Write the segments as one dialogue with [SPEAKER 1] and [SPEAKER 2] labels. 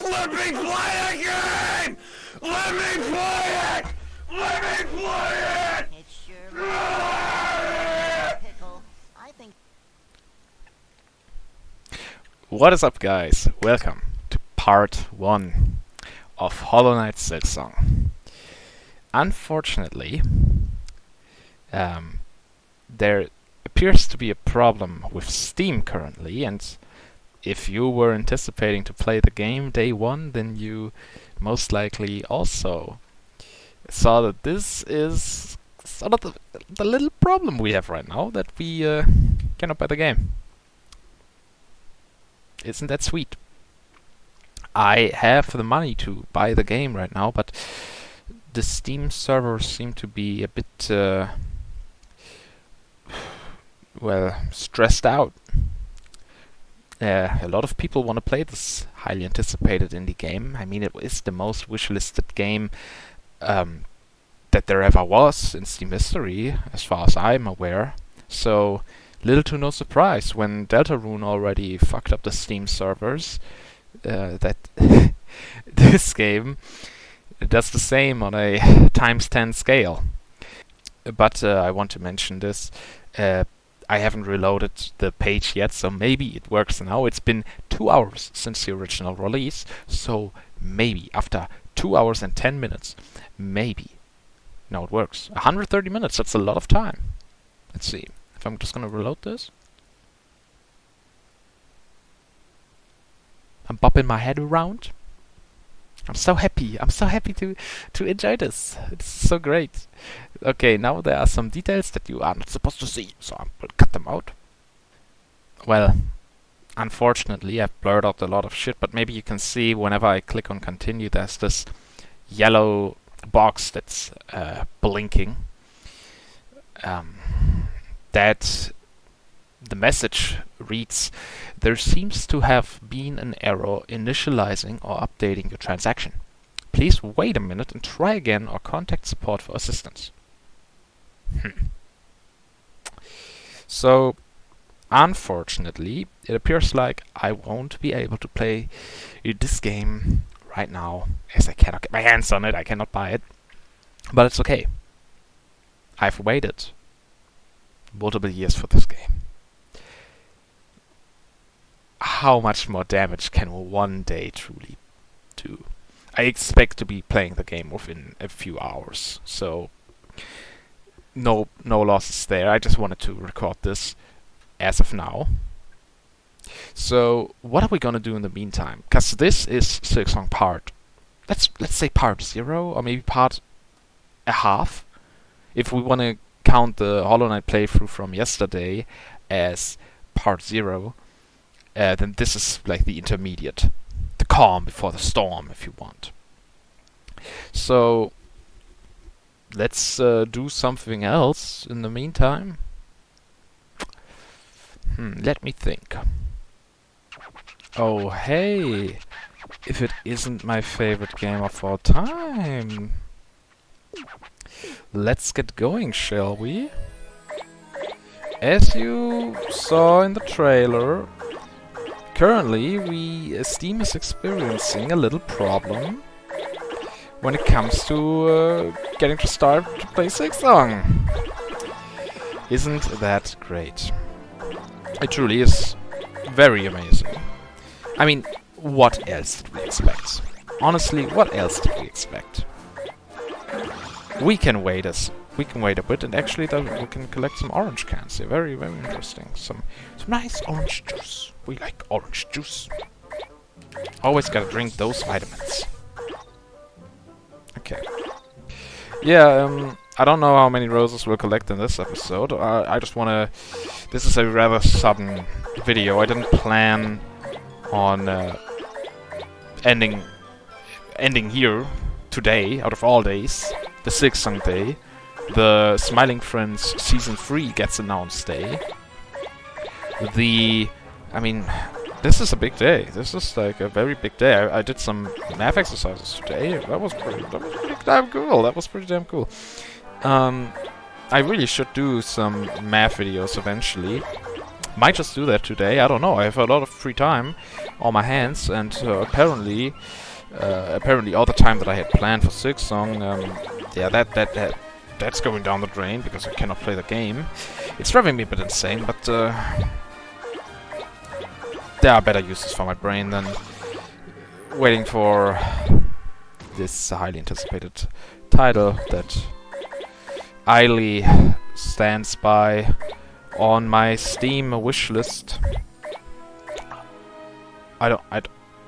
[SPEAKER 1] Let me play the game! Let me play it! Let me play it!
[SPEAKER 2] It's sure a pickle. I think.
[SPEAKER 3] What is up, guys? Welcome to part 1 of Hollow Knight Silksong. Unfortunately, there appears to be a problem with Steam currently, and if you were anticipating to play the game day 1, then you most likely also saw that this is sort of the little problem we have right now, that we cannot buy the game. Isn't that sweet? I have the money to buy the game right now, but the Steam servers seem to be a bit, well, stressed out. A lot of people want to play this highly anticipated indie game. I mean, it is the most wishlisted game that there ever was in Steam history, as far as I'm aware. So, little to no surprise when Deltarune already fucked up the Steam servers, that this game does the same on a times 10 scale. But I want to mention this. I haven't reloaded the page yet, so maybe it works now. It's been 2 hours since the original release, so maybe after 2 hours and 10 minutes, maybe now it works. 130 minutes, that's a lot of time. Let's see if I'm just gonna reload this. I'm bopping my head around. I'm so happy to enjoy this. It's so great. Okay, now there are some details that you are not supposed to see, so I will cut them out. Well, unfortunately I've blurred out a lot of shit, but maybe you can see whenever I click on continue there's this yellow box that's blinking. That the message reads, "There seems to have been an error initializing or updating your transaction. Please wait a minute and try again or contact support for assistance." So, unfortunately, it appears like I won't be able to play this game right now, as I cannot get my hands on it, I cannot buy it. But it's okay. I've waited multiple years for this game. How much more damage can one day truly do? I expect to be playing the game within a few hours, so no losses there. I just wanted to record this as of now. So what are we gonna do in the meantime? Cause this is Silksong part, let's say part 0, or maybe part a half, if we wanna count the Hollow Knight playthrough from yesterday as part 0. Then this is like the intermediate, the calm before the storm, if you want. So let's do something else in the meantime. Let me think. Oh hey, if it isn't my favorite game of all time. Let's get going, shall we? As you saw in the trailer, currently Steam is experiencing a little problem when it comes to getting to start to play Silksong. Isn't that great? It truly is very amazing. I mean, what else did we expect? Honestly, what else did we expect? We can wait a bit, and actually we can collect some orange cans. They're very, very interesting. Some nice orange juice. We like orange juice. Always gotta drink those vitamins. Okay. Yeah, I don't know how many roses we'll collect in this episode. I just wanna... This is a rather sudden video. I didn't plan on ending here today, out of all days. The Silksong day. The Smiling Friends Season 3 gets announced day. I mean, this is a big day. This is like a very big day. I did some math exercises today. That was pretty damn cool. I really should do some math videos eventually. Might just do that today. I don't know. I have a lot of free time on my hands, and apparently all the time that I had planned for Silksong, yeah, that's going down the drain because I cannot play the game. It's driving me a bit insane, but there are better uses for my brain than waiting for this highly anticipated title that idly stands by on my Steam wish list.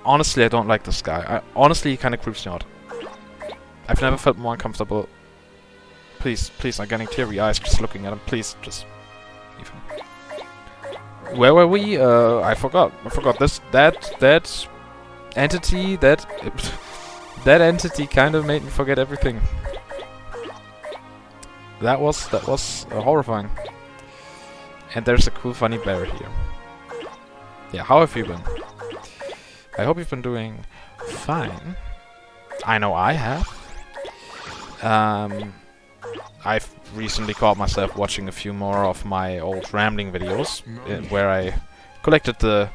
[SPEAKER 3] Honestly, I don't like this guy. Honestly, he kind of creeps me out. I've never felt more uncomfortable. Please, I'm getting teary eyes just looking at him. Please, just leave him. Where were we? I forgot. That entity, that entity kind of made me forget everything. That was horrifying. And there's a cool funny bear here. Yeah, how have you been? I hope you've been doing fine. I know I have. I've recently caught myself watching a few more of my old rambling videos where I collected the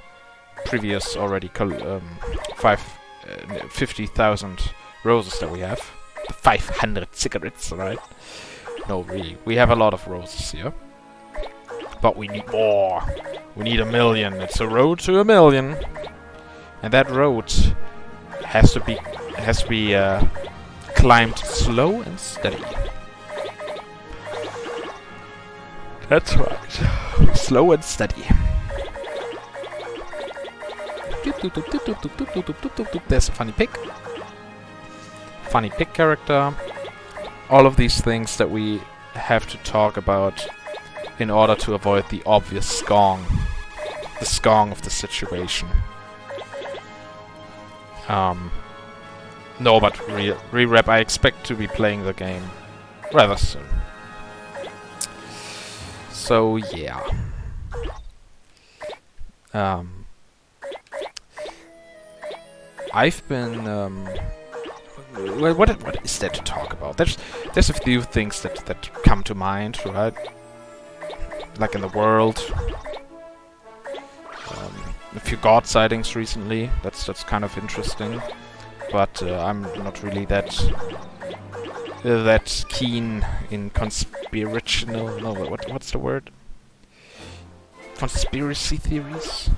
[SPEAKER 3] previous already 50,000 roses that we have. The 500 cigarettes, right? No, really. We have a lot of roses here. But we need more. We need 1 million. It's a road to 1 million. And that road has to be climbed slow and steady. That's right. Slow and steady. There's a funny pig. Funny pig character. All of these things that we have to talk about in order to avoid the obvious Skong. The Skong of the situation. No, but re-rap, I expect to be playing the game rather soon. So, yeah. I've been, well, what is there to talk about? There's a few things that come to mind, right? Like in the world. A few god sightings recently. That's kind of interesting. But I'm not really that keen in conspirational. No, what's the word? Conspiracy theories.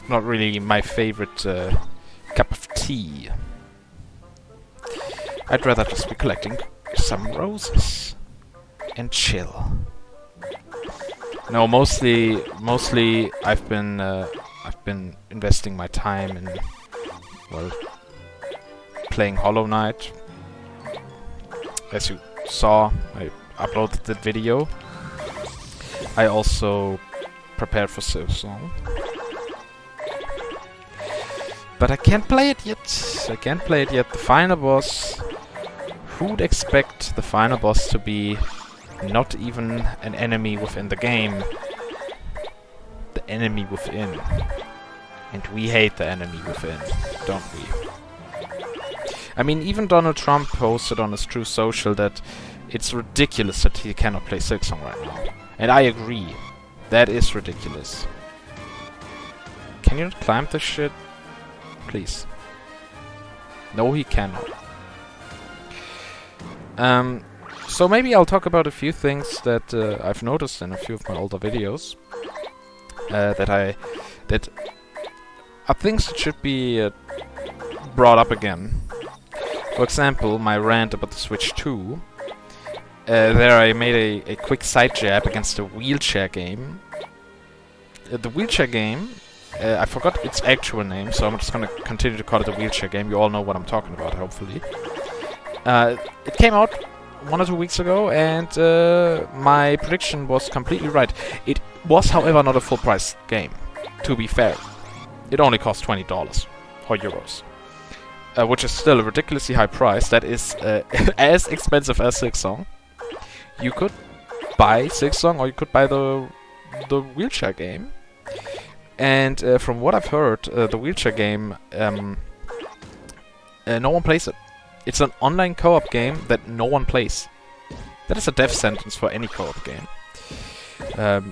[SPEAKER 3] Not really my favorite cup of tea. I'd rather just be collecting some roses and chill. No, mostly I've been investing my time in, well, playing Hollow Knight. As you saw, I uploaded the video. I also prepared for Silksong. But I can't play it yet. The final boss. Who'd expect the final boss to be not even an enemy within the game? The enemy within. And we hate the enemy within, don't we? I mean, even Donald Trump posted on his True Social that it's ridiculous that he cannot play Silksong right now. And I agree. That is ridiculous. Can you not climb this shit? Please. No, he cannot. So maybe I'll talk about a few things that I've noticed in a few of my older videos. That are things that should be brought up again. For example, my rant about the Switch 2. There I made a quick side jab against the wheelchair game. The wheelchair game, I forgot its actual name, so I'm just gonna continue to call it a wheelchair game. You all know what I'm talking about, hopefully. It came out 1 or 2 weeks ago, and my prediction was completely right. It was, however, not a full price game, to be fair. It only cost $20 or euros. Which is still a ridiculously high price. That is as expensive as Silksong. You could buy Silksong, or you could buy the wheelchair game. And from what I've heard, the wheelchair game, no one plays it. It's an online co-op game that no one plays. That is a death sentence for any co-op game.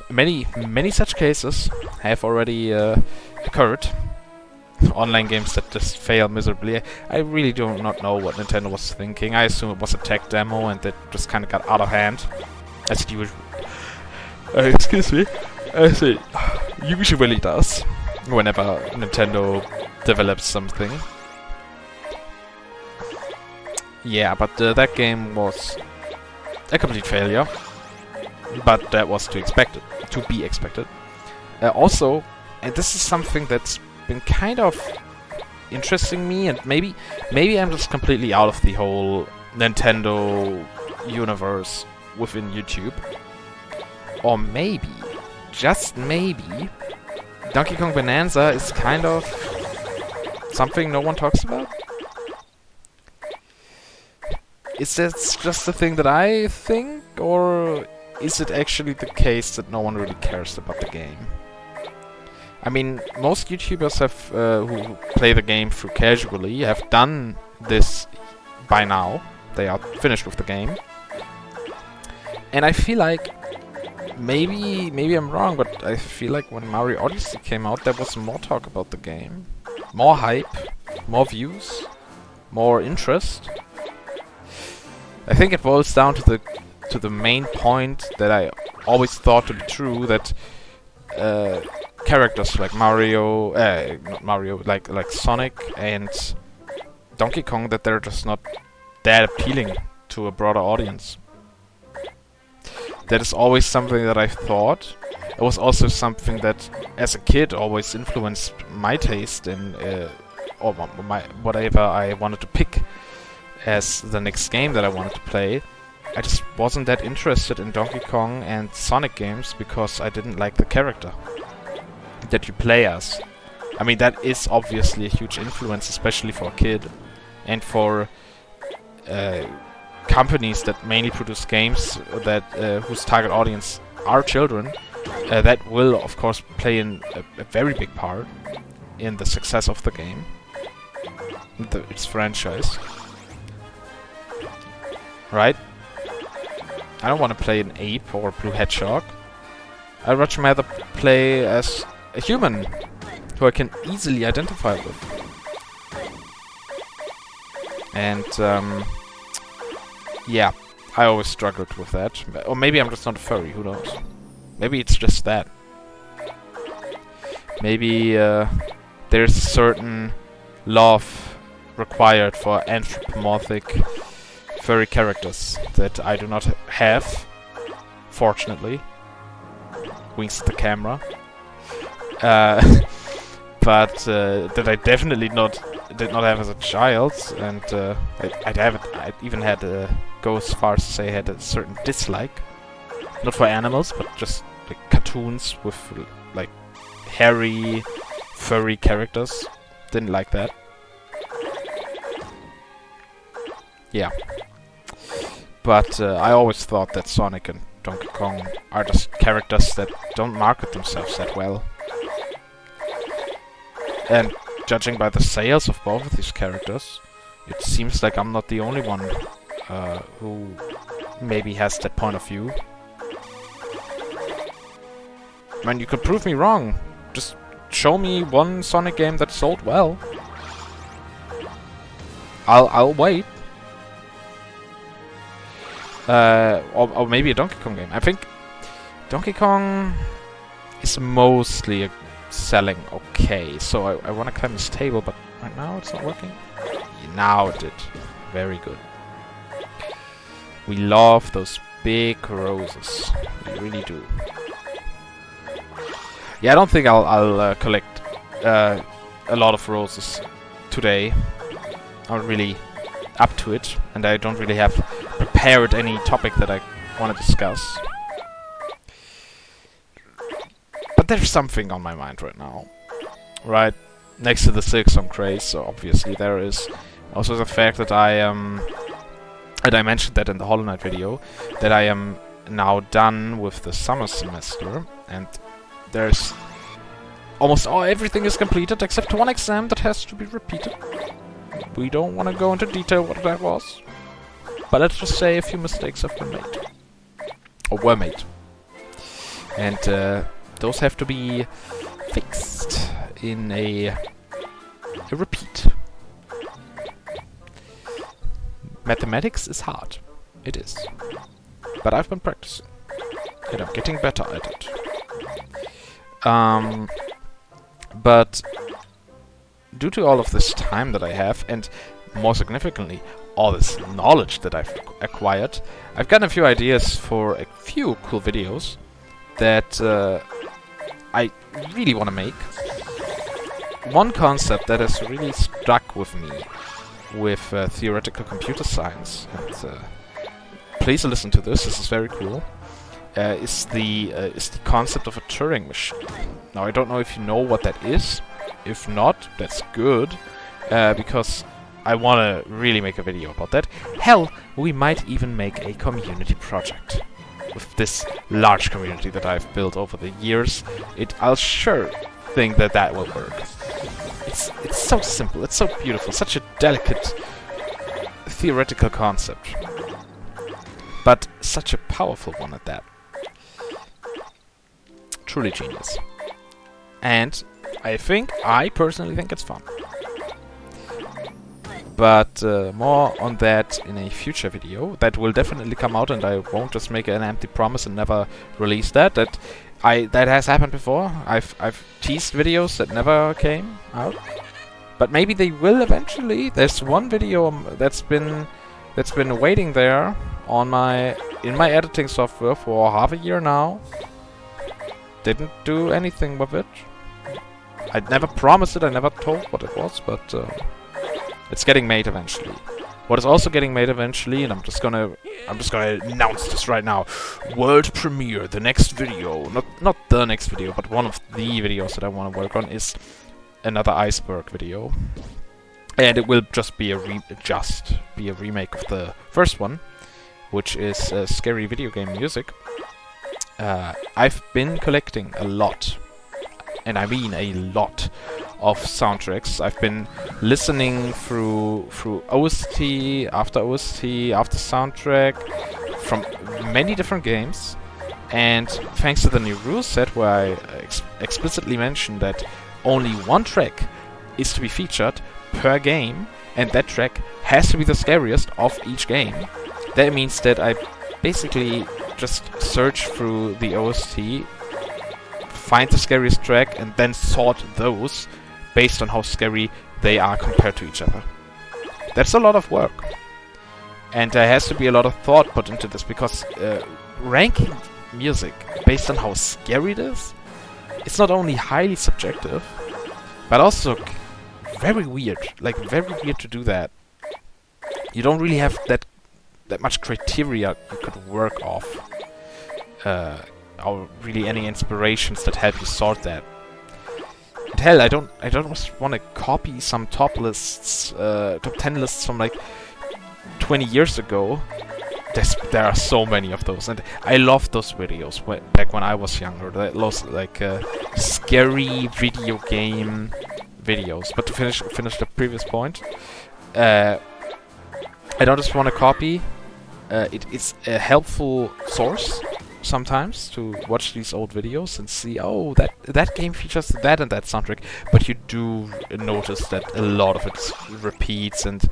[SPEAKER 3] Many such cases have already occurred. Online games that just fail miserably. I really do not know what Nintendo was thinking. I assume it was a tech demo and that just kind of got out of hand, as it usually. Excuse me, as it usually does whenever Nintendo develops something. Yeah, but that game was a complete failure. But that was to be expected. Also, and this is something that's been kind of interesting me, and maybe I'm just completely out of the whole Nintendo universe within YouTube. Or maybe, just maybe, Donkey Kong Bonanza is kind of something no one talks about? Is that just the thing that I think, or is it actually the case that no one really cares about the game? I mean, most YouTubers who play the game through casually have done this by now. They are finished with the game. And I feel like, maybe I'm wrong, but I feel like when Mario Odyssey came out, there was more talk about the game. More hype, more views, more interest. I think it boils down to the main point that I always thought to be true, that characters like Mario, not Mario, like Sonic and Donkey Kong, that they're just not that appealing to a broader audience. That is always something that I thought. It was also something that, as a kid, always influenced my taste in or my whatever I wanted to pick as the next game that I wanted to play. I just wasn't that interested in Donkey Kong and Sonic games because I didn't like the character that you play as. I mean, that is obviously a huge influence, especially for a kid, and for companies that mainly produce games that whose target audience are children. That will, of course, play a very big part in the success of the game, its franchise. Right? I don't want to play an ape or a blue hedgehog. I'd much rather play as a human who I can easily identify with. And yeah, I always struggled with that. Or maybe I'm just not a furry, who knows? Maybe it's just that. Maybe there's a certain love required for anthropomorphic furry characters that I do not have, fortunately. Winks at the camera. But that I definitely did not have as a child, and I'd even had go as far as to say I had a certain dislike, not for animals, but just like cartoons with like hairy, furry characters. Didn't like that. Yeah. But I always thought that Sonic and Donkey Kong are just characters that don't market themselves that well. And judging by the sales of both of these characters, it seems like I'm not the only one who maybe has that point of view. Man, you could prove me wrong. Just show me one Sonic game that sold well. I'll wait. Or maybe a Donkey Kong game. I think Donkey Kong is mostly selling okay. So I want to climb this table, but right now it's not working. Now it did. Very good. We love those big roses. We really do. Yeah, I don't think I'll collect a lot of roses today. I'm not really up to it, and I don't really have prepared any topic that I want to discuss. But there's something on my mind right now. Right next to the Silksong craze, so obviously there is also the fact that and I mentioned that in the Hollow Knight video, that I am now done with the summer semester, and there's almost everything is completed except one exam that has to be repeated. We don't want to go into detail what that was, but let's just say a few mistakes have been made. Or were made. And those have to be fixed in a repeat. Mathematics is hard. It is. But I've been practicing. And I'm getting better at it. But due to all of this time that I have, and more significantly, all this knowledge that I've acquired, I've gotten a few ideas for a few cool videos that I really want to make. One concept that has really stuck with me with theoretical computer science, and please listen to this, this is very cool, is the concept of a Turing machine. Now, I don't know if you know what that is. If not, that's good, because I want to really make a video about that. Hell, we might even make a community project. With this large community that I've built over the years, I'll sure think that will work. It's so simple, it's so beautiful, such a delicate theoretical concept. But such a powerful one at that. Truly genius. And I personally think it's fun. But more on that in a future video. That will definitely come out, and I won't just make an empty promise and never release that. That has happened before. I've teased videos that never came out. But maybe they will eventually. There's one video that's been waiting there on in my editing software for half a year now. Didn't do anything with it. I never promised it, I never told what it was, but it's getting made eventually. What is also getting made eventually, and I'm just gonna announce this right now. World premiere, the next video, not the next video, but one of the videos that I want to work on is another iceberg video. And it will just be a remake of the first one, which is scary video game music. I've been collecting a lot, and I mean a lot, of soundtracks. I've been listening through OST after soundtrack from many different games, and thanks to the new rule set where I explicitly mentioned that only one track is to be featured per game, and that track has to be the scariest of each game. That means that I basically just search through the OST, find the scariest track, and then sort those based on how scary they are compared to each other. That's a lot of work. And there has to be a lot of thought put into this, because ranking music based on how scary it is, it's not only highly subjective, but also very weird. Like, very weird to do that. You don't really have that much criteria you could work off. Or really any inspirations that help you sort that. And hell, I don't just want to copy some top lists, top 10 lists from like 20 years ago. There are so many of those, and I loved those videos back when I was younger. Those like scary video game videos. But to finish the previous point, I don't just want to copy. It's a helpful source sometimes to watch these old videos and see, oh, that game features that and that soundtrack, but you do notice that a lot of it repeats, and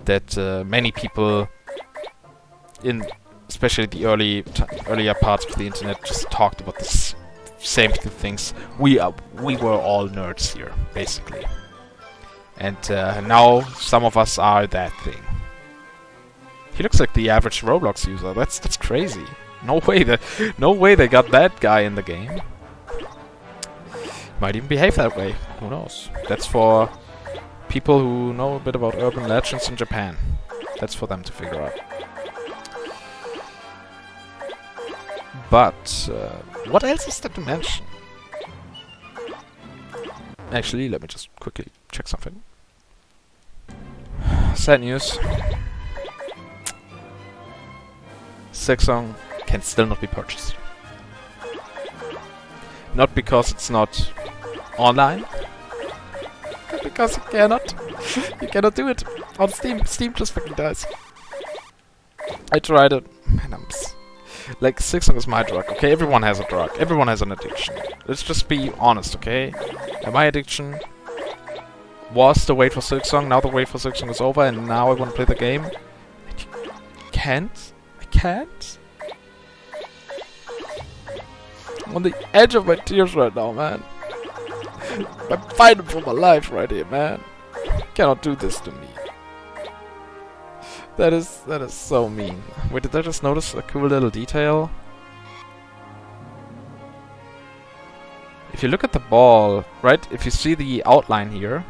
[SPEAKER 3] that many people, in especially the earlier parts of the internet, just talked about the same things. We were all nerds here, basically, and now some of us are that thing. He looks like the average Roblox user. That's crazy. No way they got that guy in the game. Might even behave that way. Who knows? That's for people who know a bit about urban legends in Japan. That's for them to figure out. But what else is there to mention? Actually, let me just quickly check something. Sad news. Skong can still not be purchased. Not because it's not online, but because you cannot. You cannot do it on Steam. Steam just fucking dies. I tried it, and Like, Silksong is my drug, okay? Everyone has a drug. Everyone has an addiction. Let's just be honest, okay? And my addiction was the wait for Silksong. Now the wait for Silksong is over, and now I want to play the game. And you can't? I can't? I'm on the edge of my tears right now, man. I'm fighting for my life right here, man. You cannot do this to me. That is so mean. Wait, did I just notice a cool little detail? If you look at the ball, right? If you see the outline here,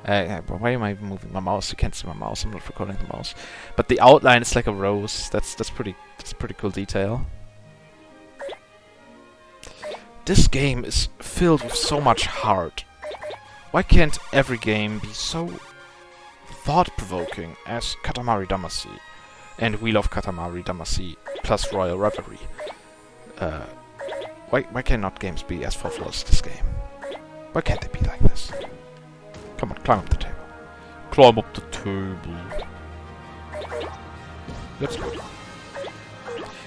[SPEAKER 3] why am I moving my mouse? You can't see my mouse. I'm not recording the mouse. But the outline is like a rose. That's a pretty cool detail. This game is filled with so much heart. Why can't every game be so thought-provoking as Katamari Damacy and Wheel of Katamari Damacy plus Royal Reverie? Why cannot games be as thoughtful as this game? Why can't they be like this? Come on, climb up the table. Climb up the table. Let's go.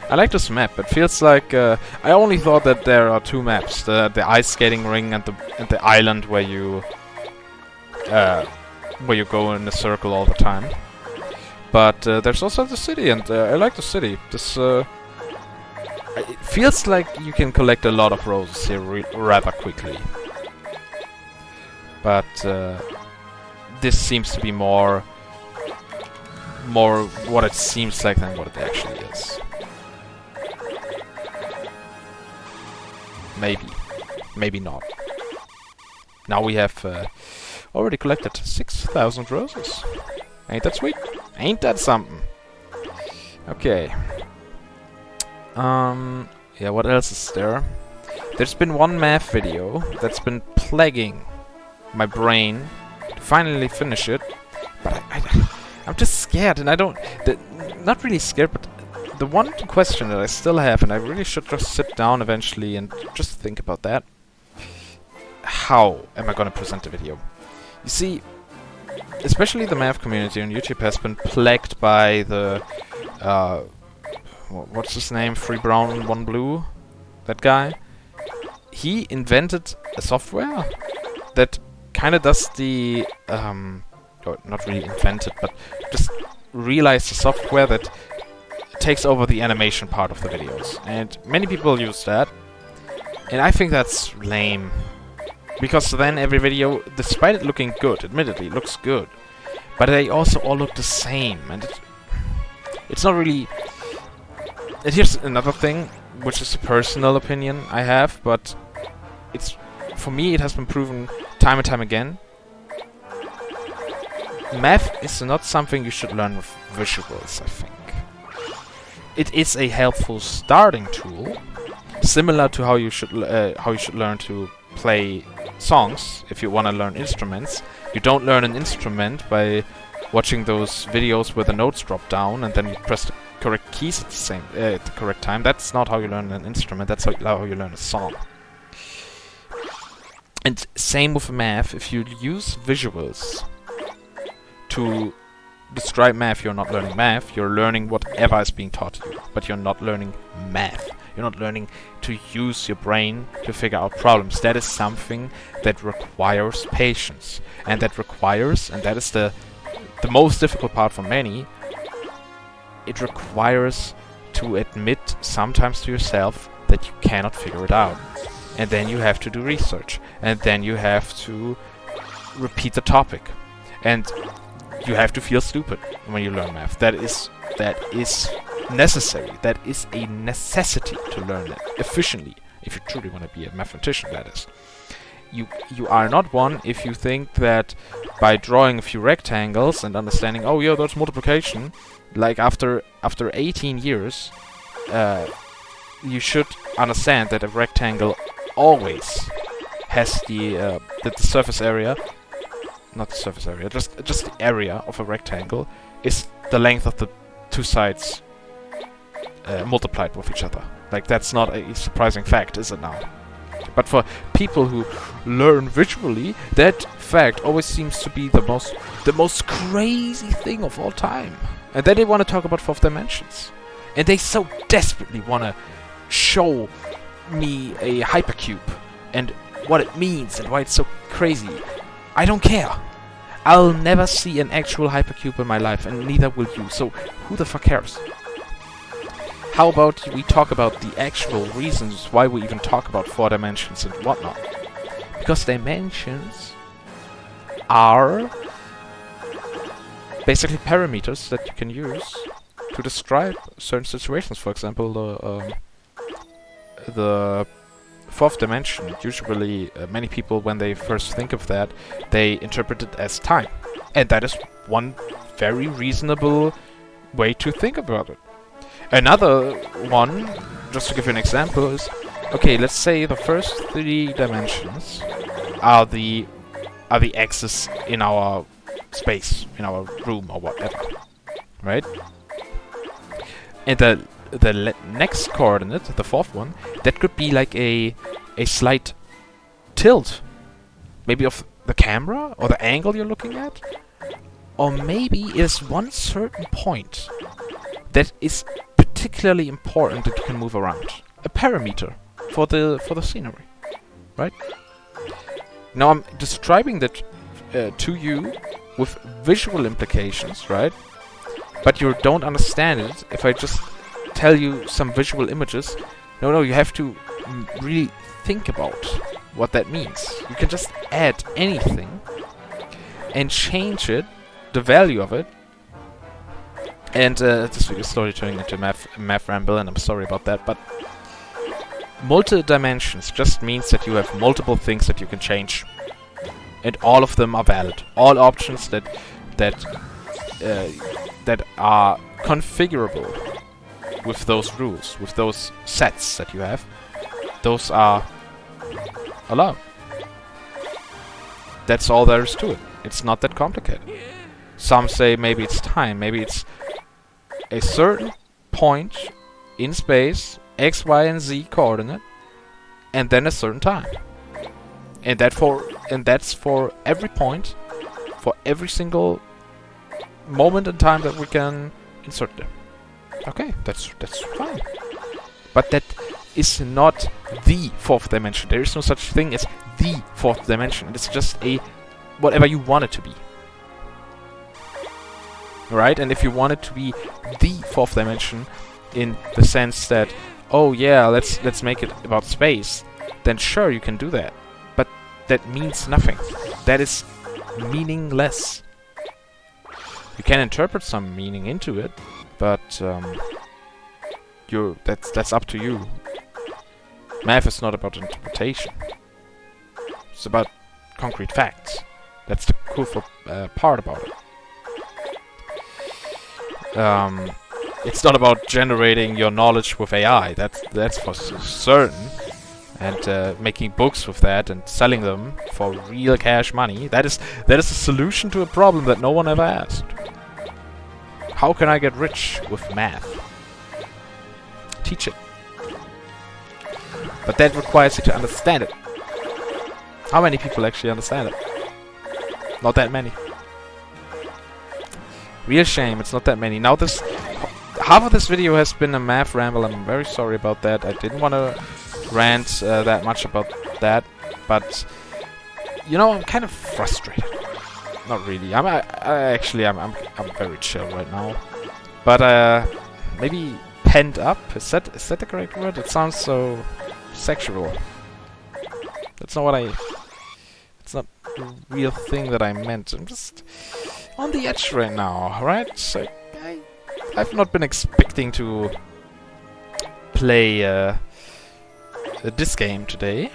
[SPEAKER 3] I like this map. It feels like I only thought that there are two maps: the ice skating ring and the island where you go in a circle all the time. But there's also the city, and I like the city. This it feels like you can collect a lot of roses here rather quickly. But this seems to be more what it seems like than what it actually is. Maybe not. Now we have already collected 6,000 roses. Ain't that sweet? Ain't that something? Okay. Yeah, what else is there? There's been one math video that's been plaguing my brain to finally finish it, but I'm just scared, and I don't... not really scared, but the one question that I still have, and I really should just sit down eventually and just think about that. How am I gonna present the video? You see, especially the math community on YouTube has been plagued by the... what's his name? 3 brown, 1 blue? That guy? He invented a software that kinda does the... or not really invented, but just realized the software that takes over the animation part of the videos. And many people use that. And I think that's lame. Because then every video, despite it looking good, admittedly, it looks good, but they also all look the same. And it's not really... And here's another thing, which is a personal opinion I have, but it's... for me, it has been proven time and time again. Math is not something you should learn with visuals, I think. It is a helpful starting tool, similar to how you should learn to play songs if you want to learn instruments. You don't learn an instrument by watching those videos where the notes drop down and then you press the correct keys at the correct time. That's not how you learn an instrument. That's how you learn a song. And same with math. If you use visuals to describe math, you're not learning math, you're learning whatever is being taught to you, but you're not learning math. You're not learning to use your brain to figure out problems. That is something that requires patience, and that is the most difficult part for many. It requires to admit sometimes to yourself that you cannot figure it out, and then you have to do research, and then you have to repeat the topic, and you have to feel stupid when you learn math. That is necessary. That is a necessity to learn it efficiently. If you truly want to be a mathematician, that is. You are not one if you think that by drawing a few rectangles and understanding, oh yeah, that's multiplication, like after 18 years, you should understand that a rectangle always has the surface area. Not the surface area, just the area of a rectangle is the length of the two sides multiplied with each other. Like, that's not a surprising fact, is it now? But for people who learn visually, that fact always seems to be the most crazy thing of all time. And then they want to talk about fourth dimensions. And they so desperately want to show me a hypercube and what it means and why it's so crazy. I don't care. I'll never see an actual hypercube in my life, and neither will you, so who the fuck cares? How about we talk about the actual reasons why we even talk about 4 dimensions and whatnot? Because dimensions are basically parameters that you can use to describe certain situations. For example, the 4th dimension. Usually, many people, when they first think of that, they interpret it as time. And that is one very reasonable way to think about it. Another one, just to give you an example, is, okay, let's say the first 3 dimensions are the axis in our space, in our room or whatever, right? And the next coordinate, the 4th one, that could be like a slight tilt, maybe of the camera or the angle you're looking at, or maybe it is one certain point that is particularly important that you can move around, a parameter for the scenery, right? Now I'm describing that to you with visual implications, right? But you don't understand it if I just tell you some visual images. No, you have to really think about what that means. You can just add anything and change it, the value of it. And this video is slowly turning into math ramble, and I'm sorry about that, but multi-dimensions just means that you have multiple things that you can change. And all of them are valid. All options that are configurable with those rules, with those sets that you have, those are allowed. That's all there is to it. It's not that complicated. Some say maybe it's time, maybe it's a certain point in space, x, y, and z coordinate, and then a certain time. And that's for every point, for every single moment in time that we can insert there. Okay, that's fine. But that is not the 4th dimension. There is no such thing as the 4th dimension. It's just a whatever you want it to be. Right? And if you want it to be the 4th dimension in the sense that, oh yeah, let's make it about space, then sure, you can do that. But that means nothing. That is meaningless. You can interpret some meaning into it, but that's up to you. Math is not about interpretation. It's about concrete facts. That's the cool part about it. It's not about generating your knowledge with AI. That's for certain. And making books with that and selling them for real cash money. That is a solution to a problem that no one ever asked. How can I get rich with math? Teach it. But that requires you to understand it. How many people actually understand it? Not that many. Real shame, it's not that many. Now half of this video has been a math ramble. I'm very sorry about that. I didn't want to rant that much about that, but you know, I'm kind of frustrated. Not really. I'm very chill right now. But maybe pent up. Is that the correct word? It sounds so sexual. That's not what it's not the real thing that I meant. I'm just on the edge right now, right? So I've not been expecting to play this game today.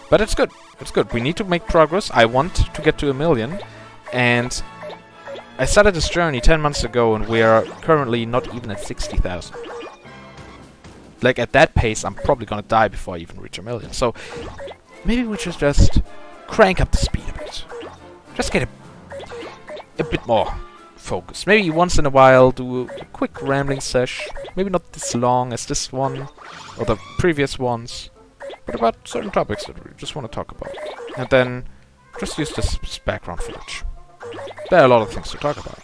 [SPEAKER 3] But it's good. It's good. We need to make progress. I want to get to 1 million. And I started this journey 10 months ago, and we are currently not even at 60,000. Like, at that pace, I'm probably gonna die before I even reach 1 million. So, maybe we should just crank up the speed a bit. Just get a bit more focus. Maybe once in a while do a quick rambling sesh. Maybe not this long as this one, or the previous ones. But about certain topics that we just want to talk about. And then just use this as background footage. There are a lot of things to talk about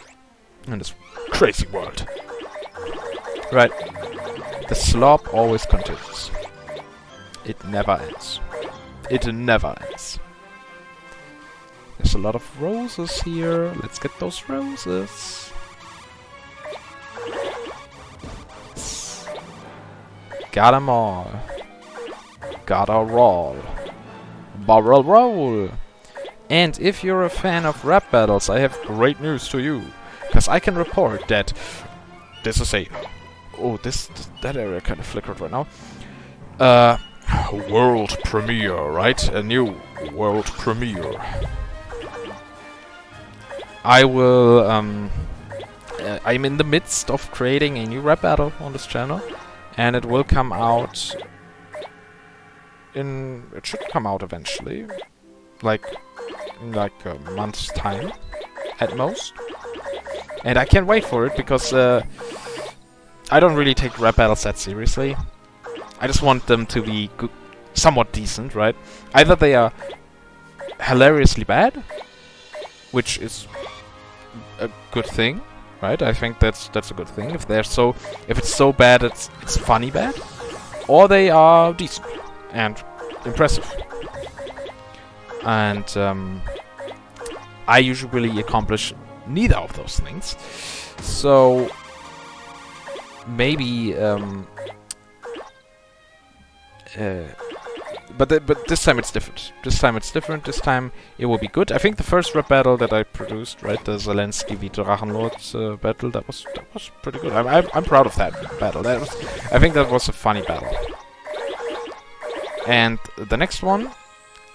[SPEAKER 3] in this crazy world. Right. The slop always continues. It never ends. It never ends. There's a lot of roses here. Let's get those roses. Got 'em all. Gotta roll. Barrel roll. And if you're a fan of rap battles, I have great news to you. Because I can report that this is a... Oh, that area kind of flickered right now. World premiere, right? A new world premiere. I will, I'm in the midst of creating a new rap battle on this channel. And it will come out it should come out eventually. In like a month's time, at most. And I can't wait for it, because I don't really take rap battles that seriously. I just want them to be somewhat decent, right? Either they are hilariously bad, which is a good thing, right? I think that's a good thing. If it's so bad, it's funny bad, or they are decent and impressive. And I usually accomplish neither of those things. So maybe, but this time it's different. This time it will be good. I think the first rap battle that I produced, right, the Zelensky v Drachenlord battle, that was pretty good. I'm proud of that battle. I think that was a funny battle. And the next one,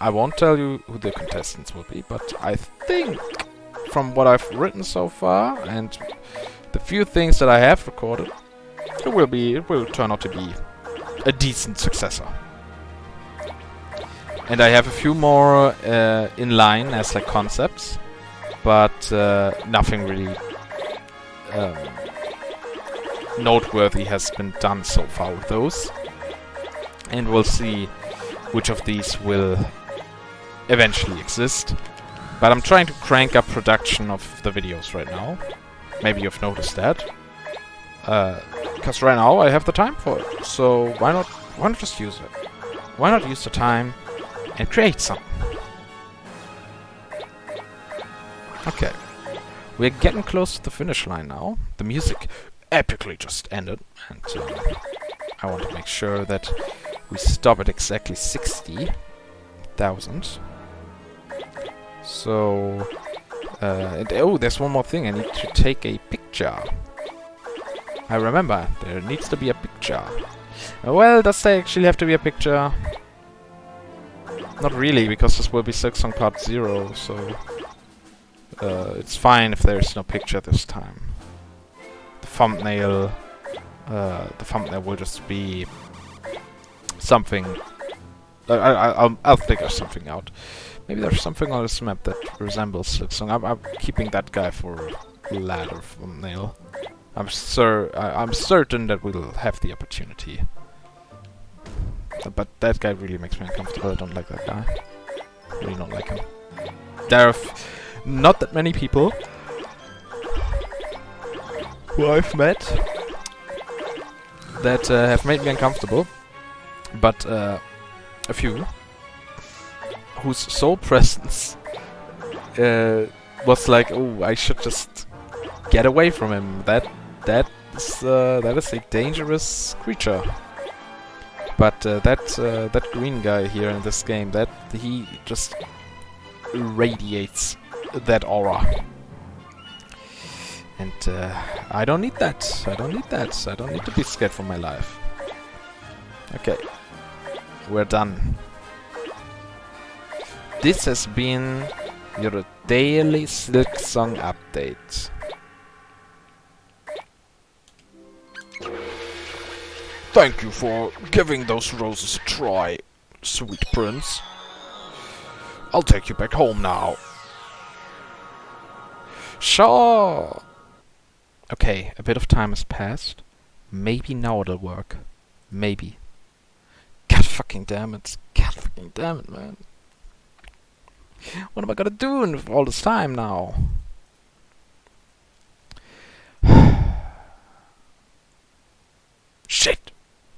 [SPEAKER 3] I won't tell you who the contestants will be, but I think from what I've written so far and the few things that I have recorded, it will turn out to be a decent successor. And I have a few more in line as like concepts, but nothing really noteworthy has been done so far with those. And we'll see which of these will eventually exist. But I'm trying to crank up production of the videos right now. Maybe you've noticed that. Because right now I have the time for it. So why not just use it? Why not use the time and create something? Okay. We're getting close to the finish line now. The music epically just ended. And I want to make sure that we stop at exactly 60,000. So, oh, there's one more thing. I need to take a picture. I remember, there needs to be a picture. Well, does there actually have to be a picture? Not really, because this will be Silksong Part 0, so... it's fine if there's no picture this time. The thumbnail will just be... something... I'll figure something out. Maybe there's something on this map that resembles Silksong. I'm keeping that guy for ladder thumbnail. I'm certain that we'll have the opportunity. But that guy really makes me uncomfortable. I don't like that guy. Really don't like him. There are not that many people who I've met that have made me uncomfortable, but a few whose sole presence was like, oh, I should just get away from him. That is a dangerous creature. But that green guy here in this game, he just radiates that aura. And I don't need that. I don't need that. I don't need to be scared for my life. Okay, we're done. This has been your daily Silksong update. Thank you for giving those roses a try, sweet prince. I'll take you back home now. Sure. Okay, a bit of time has passed. Maybe now it'll work. Maybe. God fucking damn it. God fucking damn it, man. What am I gonna do in all this time now?